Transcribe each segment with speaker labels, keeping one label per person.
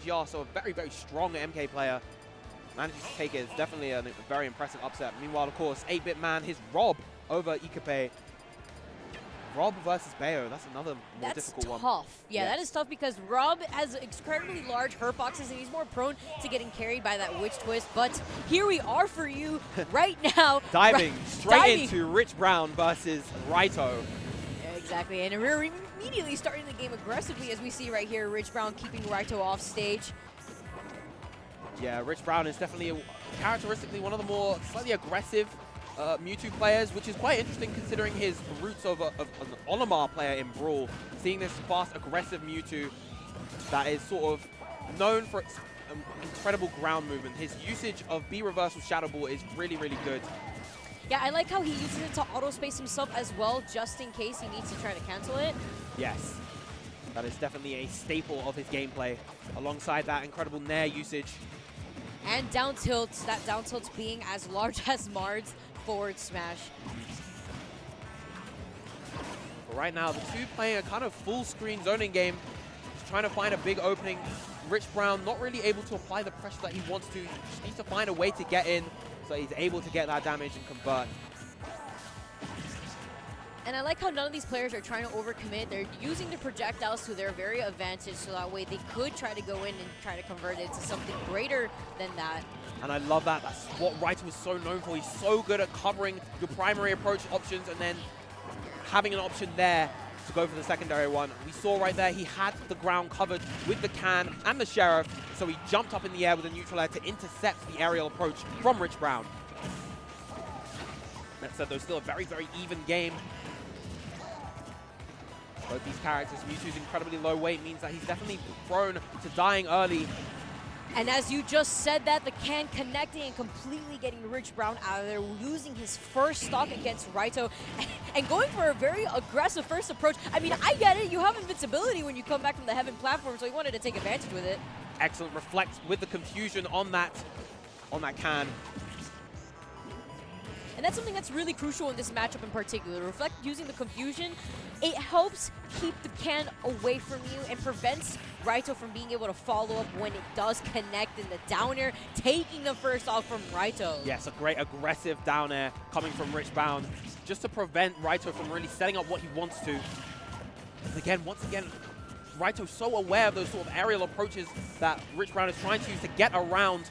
Speaker 1: GGR, so a very, very strong MK player manages to take it. It's definitely a very impressive upset. Meanwhile, of course, 8-bit man, his Rob over Ikape. Rob versus Bayo, that's another more difficult one.
Speaker 2: That's tough. Yeah, that is tough because Rob has incredibly large hurt boxes and he's more prone to getting carried by that witch twist. But here we are for you right now.
Speaker 1: Diving straight into Rich Brown versus Raito.
Speaker 2: Yeah, exactly, and we're immediately starting the game aggressively as we see right here Rich Brown keeping Raito off stage.
Speaker 1: Yeah, Rich Brown is definitely characteristically one of the more slightly aggressive Mewtwo players, which is quite interesting considering his roots of an Olimar player in Brawl. Seeing this fast, aggressive Mewtwo that is sort of known for its incredible ground movement. His usage of B reversal Shadow Ball is really, really good.
Speaker 2: Yeah, I like how he uses it to auto-space himself as well, just in case he needs to try to cancel it.
Speaker 1: Yes, that is definitely a staple of his gameplay, alongside that incredible Nair usage.
Speaker 2: And down tilts, that down tilt's being as large as Mard's forward smash.
Speaker 1: But right now, the two playing a kind of full screen zoning game, just trying to find a big opening. Rich Brown not really able to apply the pressure that he wants to. He just needs to find a way to get in so he's able to get that damage and convert.
Speaker 2: And I like how none of these players are trying to overcommit. They're using the projectiles to their very advantage, so that way they could try to go in and try to convert it to something greater than that.
Speaker 1: And I love that. That's what Raito is so known for. He's so good at covering your primary approach options and then having an option there to go for the secondary one. We saw right there he had the ground covered with the can and the Sheriff, so he jumped up in the air with a neutral air to intercept the aerial approach from Rich Brown. That said, though, still a very, very even game. Both these characters, Mewtwo's incredibly low weight means that he's definitely prone to dying early.
Speaker 2: And as you just said that, the can connecting and completely getting Rich Brown out of there, losing his first stock against Raito, and going for a very aggressive first approach. I mean, I get it. You have invincibility when you come back from the Heaven platform, so he wanted to take advantage with it.
Speaker 1: Excellent reflect with the confusion on that can.
Speaker 2: And that's something that's really crucial in this matchup in particular. Reflect using the confusion, it helps keep the can away from you and prevents Raito from being able to follow up when it does connect in the down air, taking the first off from Raito.
Speaker 1: Yes, a great aggressive down air coming from Rich Brown, just to prevent Raito from really setting up what he wants to. And again, once again, Raito's so aware of those sort of aerial approaches that Rich Brown is trying to use to get around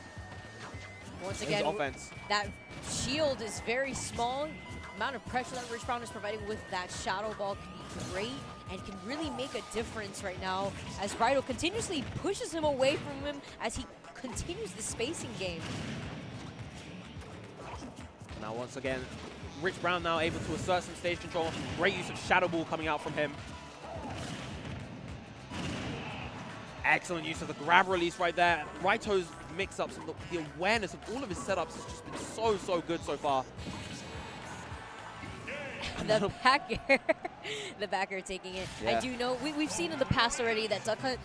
Speaker 2: once again,
Speaker 1: his offense.
Speaker 2: That shield is very small. The amount of pressure that Rich Brown is providing with that Shadow Ball can be great and can really make a difference right now as Raito continuously pushes him away from him as he continues the spacing game.
Speaker 1: Now once again, Rich Brown now able to assert some stage control. Great use of Shadow Ball coming out from him. Excellent use of the grab release right there. Raito's mix-ups and the awareness of all of his setups has just been so, so good so far.
Speaker 2: The backer, the backer taking it. Yeah. I do know, we've seen in the past already that Duck Hunt,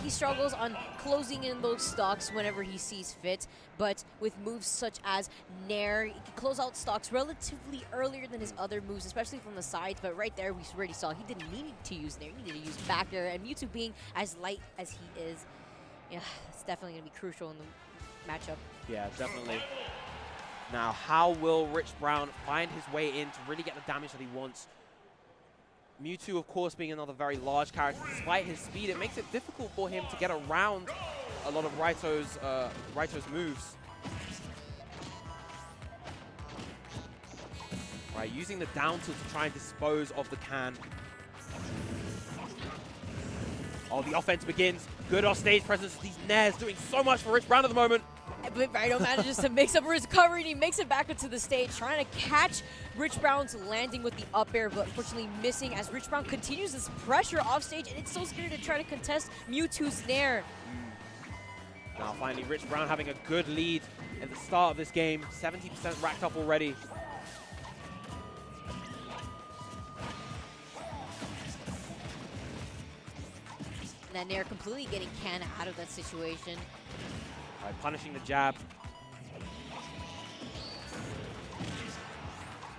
Speaker 2: he struggles on closing in those stocks whenever he sees fit, but with moves such as Nair, he can close out stocks relatively earlier than his other moves, especially from the sides, but right there we already saw he didn't need to use Nair, he needed to use backer, and Mewtwo being as light as he is, yeah, it's definitely going to be crucial in the matchup.
Speaker 1: Yeah, definitely. Now, how will Rich Brown find his way in to really get the damage that he wants? Mewtwo, of course, being another very large character, despite his speed, it makes it difficult for him to get around a lot of Raito's moves. Right, using the down tilt to try and dispose of the can. Oh, the offense begins. Good off-stage presence. These Nairs doing so much for Rich Brown at the moment.
Speaker 2: But Raito manages to mix up his recovery and he makes it back into the stage, trying to catch Rich Brown's landing with the up air, but unfortunately missing as Rich Brown continues this pressure off stage, and it's so scary to try to contest Mewtwo's Nair.
Speaker 1: Now finally Rich Brown having a good lead at the start of this game, 70% racked up already.
Speaker 2: And that Nair completely getting Can out of that situation.
Speaker 1: Right, punishing the jab.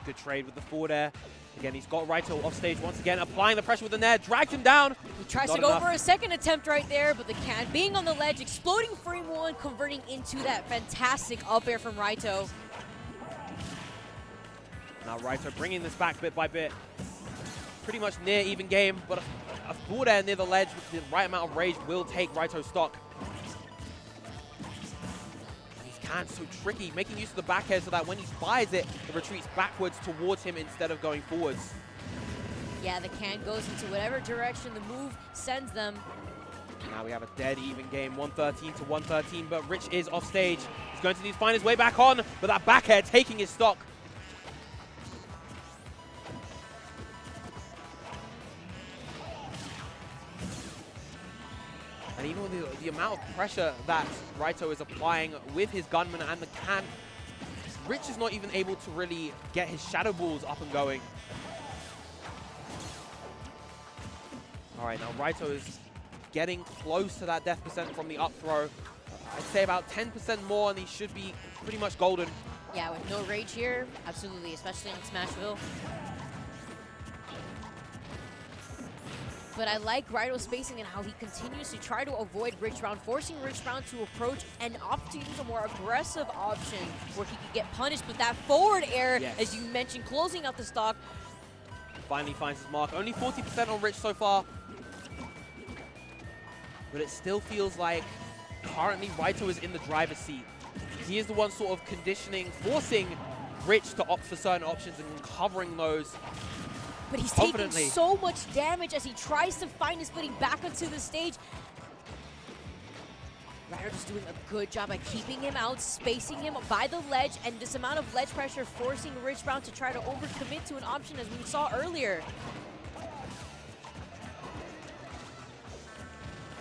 Speaker 1: Good trade with the forward air. Again, he's got Raito off stage once again, applying the pressure with the nair, drags him down.
Speaker 2: He tries
Speaker 1: Not
Speaker 2: to go
Speaker 1: enough.
Speaker 2: for a second attempt right there, but the can being on the ledge, exploding frame one, converting into that fantastic up air from Raito.
Speaker 1: Now Raito bringing this back bit by bit. Pretty much near even game, but a forward air near the ledge with the right amount of rage will take Raito's stock. These cans so tricky, making use of the back air so that when he fires it, it retreats backwards towards him instead of going forwards.
Speaker 2: Yeah, the can goes into whatever direction the move sends them.
Speaker 1: Now we have a dead even game, 113 to 113, but Rich is off stage. He's going to need to find his way back on, but that back air taking his stock. And even with the amount of pressure that Raito is applying with his gunman and the can, Rich is not even able to really get his shadow balls up and going. All right, now Raito is getting close to that death percent from the up throw. I'd say about 10% more and he should be pretty much golden.
Speaker 2: Yeah, with no rage here, absolutely, especially on Smashville. But I like Raito's spacing and how he continues to try to avoid Rich Brown, forcing Rich Brown to approach and opt to use a more aggressive option where he could get punished with that forward air,
Speaker 1: yes,
Speaker 2: as you mentioned, closing out the stock.
Speaker 1: Finally finds his mark. Only 40% on Rich so far. But it still feels like currently Raito is in the driver's seat. He is the one sort of conditioning, forcing Rich to opt for certain options and covering those.
Speaker 2: But he's taking so much damage as he tries to find his footing back onto the stage. Raito just doing a good job at keeping him out, spacing him by the ledge, and this amount of ledge pressure forcing Rich Brown to try to overcommit to an option as we saw earlier.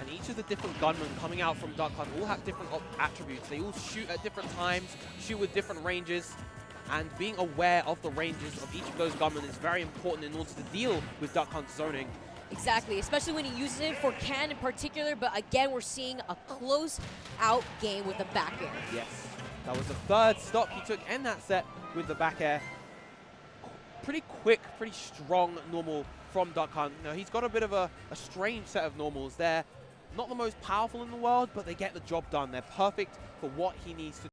Speaker 1: And each of the different gunmen coming out from Duck Hunt all have different attributes. They all shoot at different times, shoot with different ranges. And being aware of the ranges of each of those gunmen is very important in order to deal with Duck Hunt's zoning.
Speaker 2: Exactly, especially when he uses it for can in particular, but again, we're seeing a close-out game with the back air.
Speaker 1: Yes, that was the third stock he took in that set with the back air. Pretty quick, pretty strong normal from Duck Hunt. Now, he's got a bit of a strange set of normals. They're not the most powerful in the world, but they get the job done. They're perfect for what he needs to do.